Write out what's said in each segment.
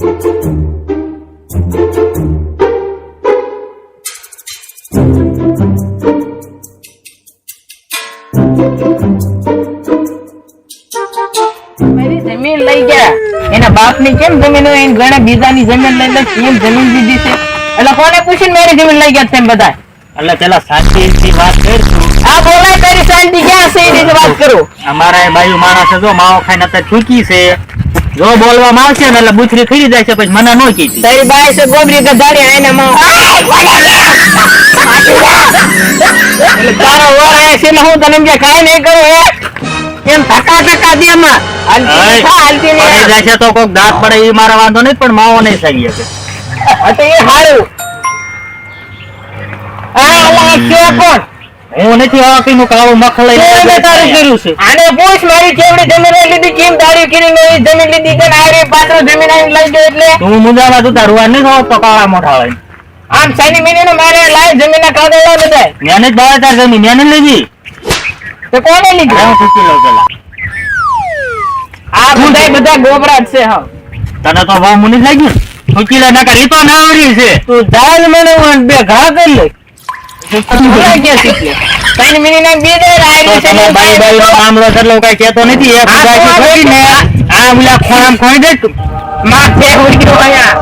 જમીન લઈ ગયા એના બાપ ની કેમ જમીન હોય ઘણા બીજાની જમીન લઈ લે કેમ જમીન દીધી છે એટલે કોને પૂછીને મારી જમીન લઈ ગયા તેમ બધા એટલે પેલા શાંતિથી વાત કરશું. આ બોલાય તારી શાંતિ ક્યાં છે એની વાત કરું. અમારા બાયુ માણસ છે જો માવો ખાઈને અત્યારે થૂકી છે જો બોલવામાં આવશે ને એટલે બુથરી ખીરી જાય છે પછી મને નો કીધી તારી બાઈ છે ગોબરી ગધાડી આઈને માં એટલે તારો વરાય છે ને હું તને એમ કે કાઈ નહીં કરું હે એમ ધક્કા દે માં હાલતી નહીં જાય છે તો કોક દાંત પડે એ મારા વાંધો નહીં પણ માવો નહીં સાગી શકે એટલે એ હારું આ કે કોણ હું નથી આવા નું કાળું મખ લઈને તારું કર્યું છે આને પૂછ મારી કેવડી જમીન લીધી કેમ દાડી કરી નવી જમીન લીધી કે આરી પાછળ જમીન આવી લઈ ગયો એટલે તું મુંજામાં તું તારું નહીં ખાવ તો કાળા મોઢા હોય આમ સાની મિની નો મારે લાઈ જમીન ના કાગળો બધા મેને જ બાય તાર જમીન મેને લીધી તો કોને લીધી હું પૂછી લઉં પેલા આ બધા ગોબરા જ છે હા તને તો બહુ મુની લાગ્યું પૂછી લે ના કરી તો ના આવડી છે તું દાલ મને બે ઘા કરી લે સાની મિની ના બે દે આરી છે બાઈ બાઈ નો મામલો એટલો કઈ કેતો નથી એક ગાય છોડી ને આ મુલા ખોરામ ખોઈ દે માથે ઉડી ગયો અહીંયા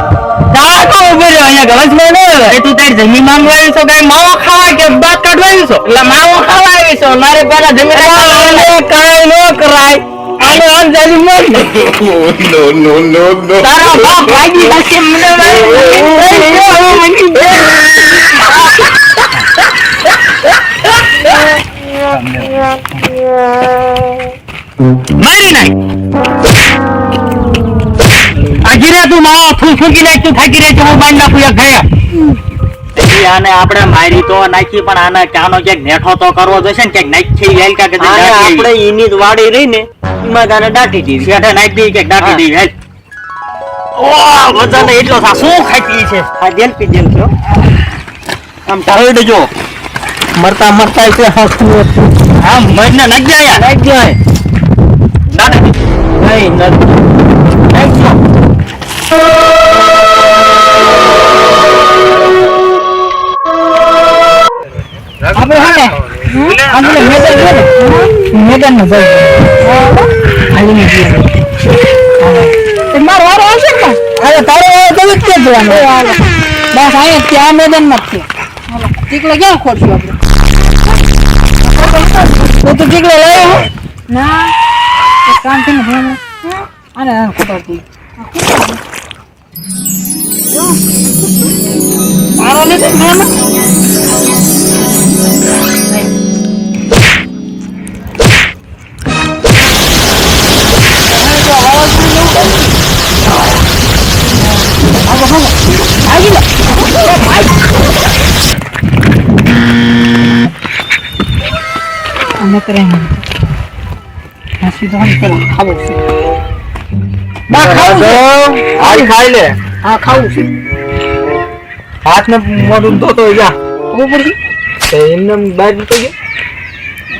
જા તો ઉભો રહ્યો અહીંયા ગવસ માં ન એ તું તારી જમીન માંગવા આવ્યો છો કઈ માવો ખાવા કે દાંત કાઢવા આવ્યો છો એટલે માવો ખાવા આવી છો મારે પેલા જમીન કાઈ નો કરાય આનો આમ જલી મર no. તારો બાપ ભાગી જશે મને મારી નાખ અજીરે તું માવો ફૂંકી નાખ તું થાકી રહે છે હું બાંધ નાખું એક ગયા આને આપણે મારી તો નાખી પણ આને ક્યાંનો ક્યાંક નેઠો તો કરવો જોઈશે ને ક્યાંક નાખી વેલ કા કે આપણે ઈની જ વાડી રહી ને એમાં તાને દાટી દી શેઠે નાખી દી કે દાટી દી હેલ ઓ બધાને એટલો થા શું ખાતી છે આ જેલ પી જેલ છો આમ ઢાળી દેજો મરતા છે આમ મરને નાખ જાય દાટી નહીં નાખજો આપણે હે આપણે મેદાન માં જઈએ હાલીને જઈએ તે મારો વારો આવશે ને અરે તારો વારો તો જ જવાનું બસ અહીંયા ત્યાં મેદાન માં છે ટીકલો ક્યાં ખોડશું આપણે તો ટીકલો લાવ્યો ના કામ છે ને ભણો આને ખોટાડી મારો ને ભણો ખાઈ લે હા ખાવું છે હાથ ને મોઢું ધોતો જા એમને બહાર નીકળી ગયો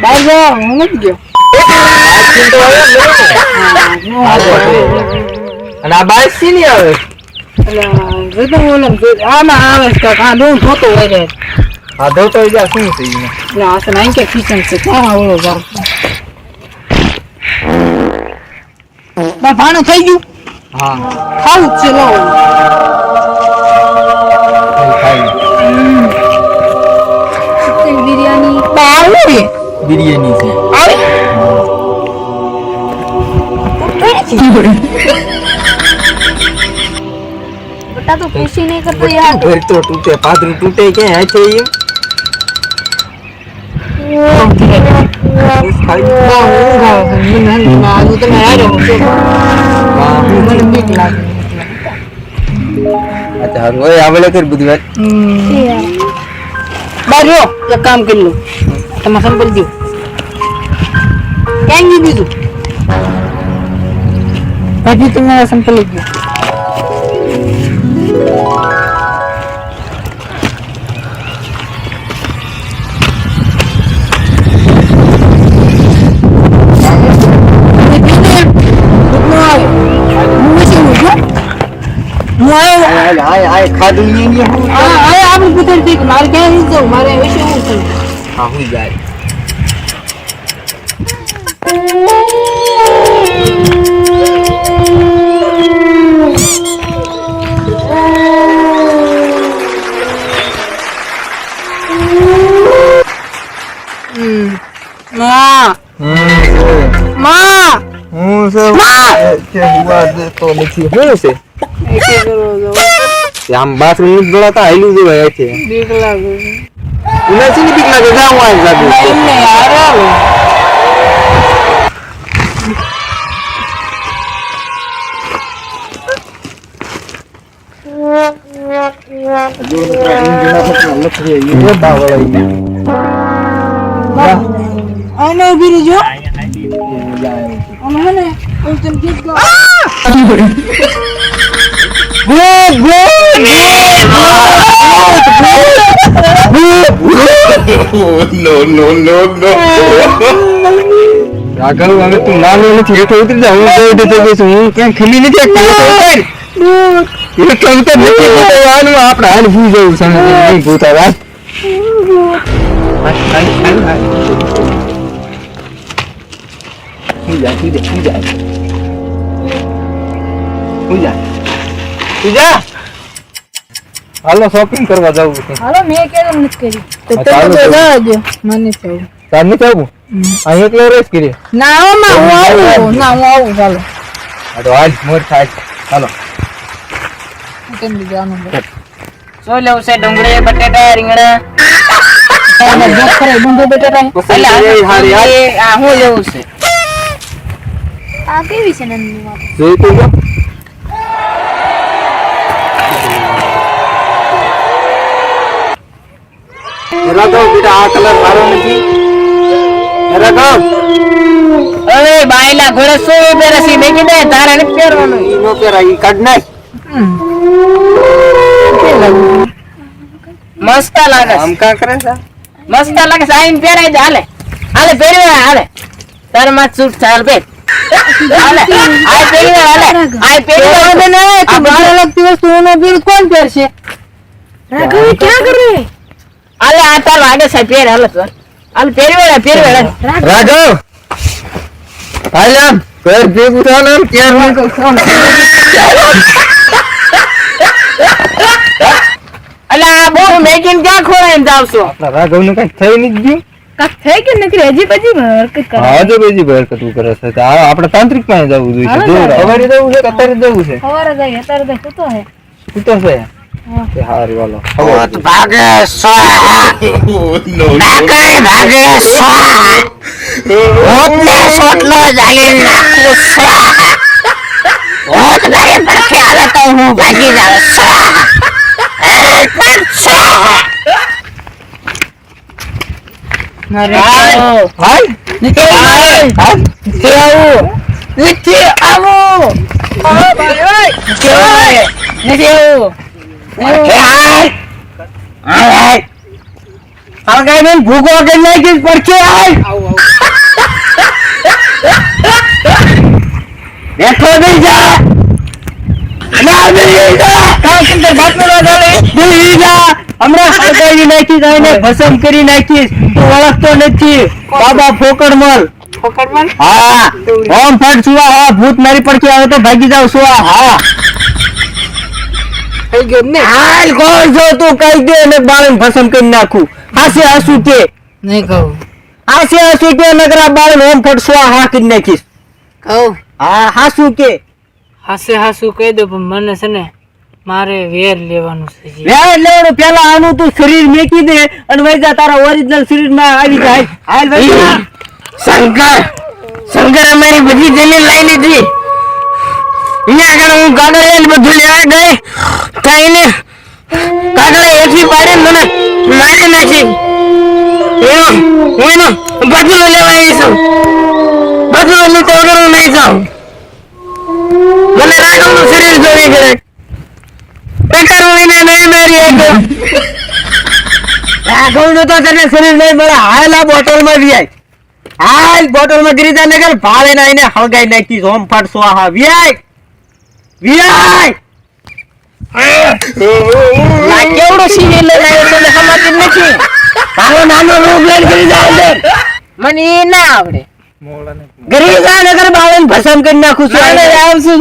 બહાર જા હું નથી ગયો અને આ બાઈક સી નહીં આવે આમાં આવે આ ડોન ધોતો હોય છે હા ધોતો જા શું છે એટલે આ તો નાઈ કે કિચન છે ત્યાં ઓળો જાવ બા ભાણું થઈ ગયું હા ખાવું જ છે લો બિરયાની બા આવે રે બિરયાની છે આવે बेटा तो खुशी नहीं करते यार घर तो टूटे पादरू टूटे के है चाहिए अच्छा वो आवले कर बुधवार બાજો એક કામ કરી લો તમે સંપલ દો કેમ દીધું પછી તમે સંપલ દો હું આવ્યો આય ખાધું નહીં હું હવે આપણે પૂછે છે કે મારે ક્યાં નહીં જવું મારે વિશે શું થયું હા હું જાય માં માં હું છે કે હુવા દેતો નથી હું છે એકે કરો દો આમ બાથરૂમ ની ગળાતા હાલ્યું જોવાય છે બીક લાગે ઉના છે ને બીક લાગે જાવ આ જાદુ એમને યાર આવો આને ઉભી રહેજો અમે હે ને ઓલતન ગીત ગાઓ રાઘવ હવે તું નાનો નથી હેઠો ઉતરી જા હું જોઈ દેતો છું હું કેમ ખીલી નથી એ કવિતા નથી આનું આપણે હાલ ભૂલ જવું છે નહીં ભૂતા વાત હાલો શોપિંગ કરવા જવું છે હાલો મેં કેમ નથી કરી તો ચાલો તમે તો. જાજો મને ચાલો તાર નથી આવું અહીં એકલો રેસ કરીએ ના આવો હું આવું ચાલો આ તો હાલ મોર થાય હાલો કેમ બીજાનું શું લેવું છે? ડુંગળી, બટેટા, રીંગણા? તમે જોક કરે બંધો બેટા તાઈ આ શું લેવું છે? આ કેવી છે નંદની વાત? જોઈ તો જો રાઘવ બેટા આ કલર મારો નથી રાઘવ અરે બાયલા ઘોડે શું પહેરે છે? મેકી દે, તારે નથી પહેરવાનું. ઈ નો પેરા ઈ કાઢ નાખ મસ્ત લાગે છે. આમ કા કરે છે મસ્ત લાગે છે. આઈને પહેરાઈ દે. હાલે હાલે પહેરવે. હાલે તારે માં સૂટ ચાલ બે. હાલે આ પહેરવે. હાલે આ પહેરવે ને આ બાર લગતી વસ્તુઓનો બિલ કોણ પહેરશે રાઘવ ક્યાં કરે? હાલે આ તાર વાગે છે પહેર. હાલે તો હાલે પહેરવે રાઘવ હાલ આમ ઘર ભેગું થા ને ત્યાર હું કહું છું અલે આ બહુ મેકિંગ ક્યાં ખોરાઈને જાવ છો? આપણા રાઘવ ને કઈ થઈ નહીં ગયું કાક થઈ કે નથી હજી પછી હરકત કરે હા જો બીજી હરકત કરે છે તો આ આપણે તાંત્રિક માં જવું જોઈએ હાલો જોર ને. સવારે જવું છે કે અત્યારે જવું છે સવારે જાય અત્યારે તો સૂતો હે શું તો છે તે હારી વાલો ભાગે no, ભાગે હોતને સોટલો જાલી નાખું હોત મારે પડખે આવે તો હું ભાગી જાઉં હાલ નીકળ હાલ નથી આવું નથી આવું ભૂકો કરી નાખીશ પડશે હાલ બેઠો નહીં જા હમણાં હળગાવી નાખીશ આને ભસમ કરી નાખીશ તું ઓળખતો નથી બાબા ફોકડમલ હા ઓમ ફટ સુવા હા ભૂત મારી પડખે આવે તો ભાગી જાવ સુવા હા થઈ ગયો ને હાલ કોણ છો તું કહી દે ને બાળને ભસમ કરી નાખું હાસે હાસુ કે નહીં કહું હાસે હાસુ કે નગરા બાળને ઓમ ફટ સુવા હા કરી નાખીશ કહું હા હાસુ કે હાસે હાસુ કહી દો પણ મને છે ને મારે વેર લેવાનું છે જી. વેર લેવાનું પેલા આનું તું શરીર મેકી દે અને વૈજા તારા ઓરિજિનલ શરીર માં આવી જાય હાલ વૈજા શંકર અમારી બધી જમીન લઈ લીધી. અહીંયા આગળ હું કાગળ બધું લેવા ગઈ કઈ ને કાગળ એથી પાડી મને મારી નાખી. હું એનો બદલો લેવા આવી છું. બદલો લીધો વગર હું નહીં જાઉં. મને રાઘવનું શરીર જોવી કરે. બેકાર હું એને નહીં મારી આવ્યો. રાઘવ નું તો તને શરીર નહીં મળે હાલ આ બોટલ માં વ્યાય હાલ બોટલ માં ગીરી જાને કર ભાળે ના એને હળગાઈ નાખી ઓમ ફાટ સ્વાહા વ્યાય વ્યાય આ કેવડો સિરિયલ લઈને આવ્યો તને સમાતી નથી તારો નાનો રોગ લઈને કરી જાય અંદર મને એ ના આવડે ગરી જા નગર બાવન ભસમ કરી નાખું છું આવશું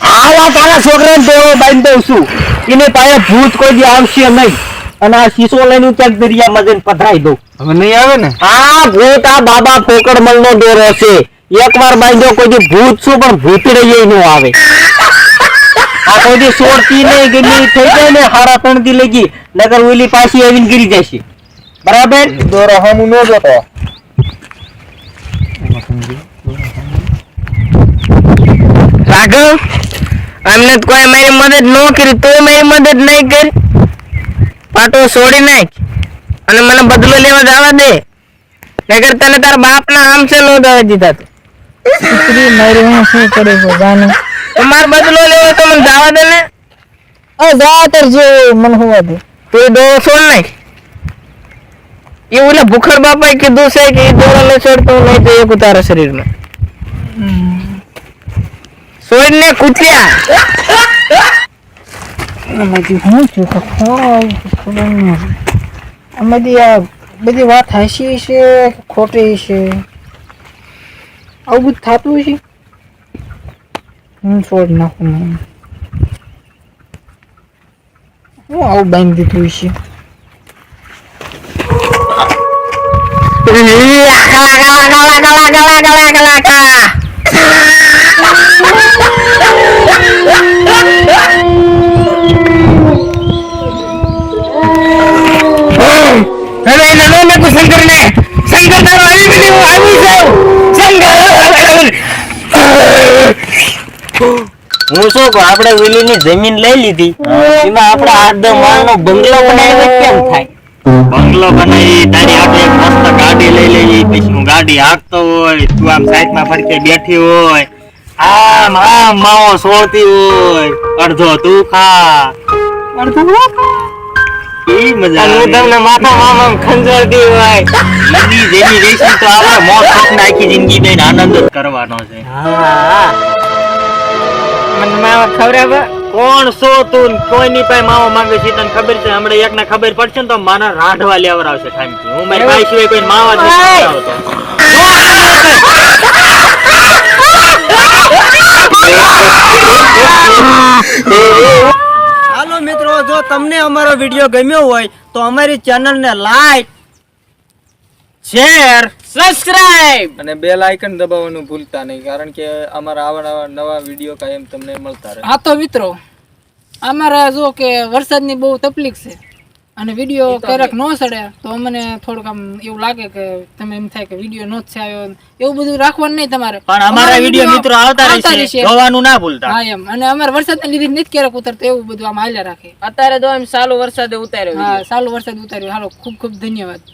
આવા તારા છોકરાને તેવો બાંધી દઉં છું એને પાસે ભૂત કોઈ દી આવશે નહીં અને આ શીશો લઈને ક્યાંક દરિયામાં જઈને પધરાઈ દઉં હવે નહીં આવે ને આ ભૂત આ બાબા ફોકડમલ નો ડોરો છે એકવાર બાંધ્યો કોઈ દી ભૂત શું પણ ભૂતડે નો આવે આ કોઈ દી સોરતી નહીં ગમી થઈ જાય ને હારા તણથી લગી નગર ઓલી પાછી આવીને ગીરી જશે બરાબર દોરો હમું નો જોતો રાઘવ અમને તો કોઈ મારી મદદ ન કરી તો મારી મદદ નહીં કરી પાટો છોડી નાખ અને મને બદલો લેવા જવા દે નગર તને તારા બાપના આમ છે નો દવા દીધા સ્ત્રી મારી હું શું કરે છે જાને તમાર બદલો લેવો તો મને જવા દે ને જાતર જે મન હોવા દે તું દો છોડ નાખ એ ઓલા ભૂખર બાપાએ કીધું છે કે એ દોરો લઈ છોડતો નહીં તો એક તારા શરીરમાં છોડને કૂટ્યા આમાંથી હું છું કે આમાંથી આ બધી વાત હાસી છે કે ખોટી છે આવું બધું થતું છે હું છોડ નાખું હું આવું બાંધી દીધું છે હવે નનો મેં કો શંકર ને શંકર તારો આવી બની હું આવી જાઉં શંકર હું શું કહું આપણે વિલીની જમીન લઈ લીધી એમાં આપણે આદમ માળનો બંગલો બનાવ્યો કેમ થાય બંગલો બનાવી તારી આપણે એક મસ્ત ગાડી લઈ લઈએ પછી હું ગાડી હાંકતો હોય તું આમ સાઈડમાં ફરકે બેઠી હોય આમ માવો સોળતી હોય અડધો તું ખા અડધો ઈ મજા અને હું તમને માથામાં આમ ખંજરતી હોય ઈની જેની રેસી તો આપણે મોત શોખને આખી જિંદગી બેન આનંદ જ કરવાનો છે હા મને માવા ખવડાવે કોણ સો તું કોઈની પાસે માવો માંગે છે તને ખબર છે હમણાં એકને ખબર પડશે ને તો મારા રાઢવા લેવર આવશે ઠામથી હું મારી પાસે સિવાય કોઈ માવા જ નથી ખવડાવતો. હાલો મિત્રો જો તમને અમારો વિડિયો ગમ્યો હોય તો અમારી ચેનલને લાઈક શેર સબસ્ક્રાઇબ અને બેલ આઇકન દબાવવાનું ભૂલતા નહીં કારણ કે અમારા આવા નવા વિડીયો કાયમ તમને મળતા રહે. હા તો મિત્રો અમારા જો કે વરસાદની બહુ તકલીફ છે અને વિડીયો ક્યારેક ન સડે તો અમને થોડુંક આમ એવું લાગે કે તમે એમ થાય કે વિડીયો નો જ છે આવ્યો એવું બધું રાખવાનું નહીં તમારે પણ અમારા વિડીયો મિત્રો આવતા રહેશે જોવાનું ના ભૂલતા. હા એમ અને અમારે વરસાદના લીધે નથી ક્યારેક ઉતરતો એવું બધું આમ હાલ્યા રાખે અત્યારે તો એમ સાલો વરસાદે ઉતાર્યો હા ચાલુ વરસાદ ઉતાર્યો હાલો ખૂબ ખૂબ ધન્યવાદ.